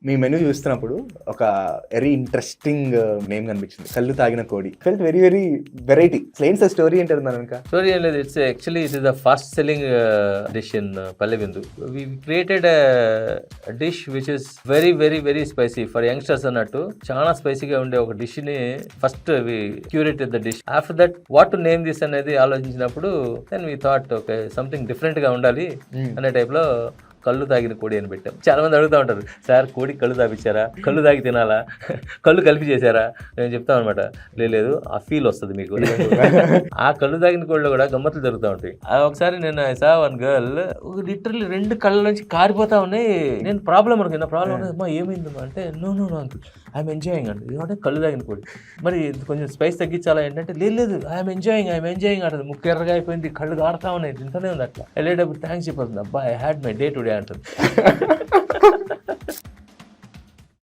మీ menu చూస్తున్నప్పుడు ఒక very interesting name కనిపించింది, కళ్ళు తాగిన కోడి. Felt very very variety. Clients story ఏంటది మనం ఇంకా? స్టోరీ ఏం లేదు. It's actually it is the first selling dish in Palle Vindu. We created dish which is very very very spicy for youngsters అన్నట్టు. చాలా స్పైసీగా ఉండే ఒక డిష్ ని first we curated the dish. After that what to name this అనేది ఆలోచించినప్పుడు then we thought okay something different గా ఉండాలి అనే టైప్ లో కళ్ళు తాగిన కోడి అని పెట్టాం. చాలా మంది అడుగుతూ ఉంటారు, సార్ కోడి కళ్ళు తాపించారా, కళ్ళు తాగి తినాలా, కళ్ళు కలిపి చేశారా? నేను చెప్తాం అనమాట, లేదు ఆ ఫీల్ వస్తుంది మీకు. ఆ కళ్ళు తాగిన కోడిలో కూడా గమ్మత్తులు జరుగుతూ ఉంటాయి. ఒకసారి నేను I saw one girl literally 2 కళ్ళ నుంచి కారిపోతా ఉన్నాయి. నేను ప్రాబ్లం అనుకున్నా, ప్రాబ్లం అమ్మా ఏమైందమ్మా అంటే నో అంకుల్ ఐఎమ్ ఎంజాయింగ్ అండి. ఏమంటే కళ్ళు తాగిన కోడి, మరి కొంచెం స్పైస్ తగ్గించాలా ఏంటంటే లేదు ఐఎమ్ ఎంజాయింగ్ అంటది. ముక్కు ఎర్రగా అయిపోయింది, కళ్ళు కారుతా ఉన్నాయి, తింటూనే ఉంది. అట్లా వెళ్ళేటప్పుడు థ్యాంక్స్ చెప్పేస్తుంది, అబ్బా I had my day today అంటుంది.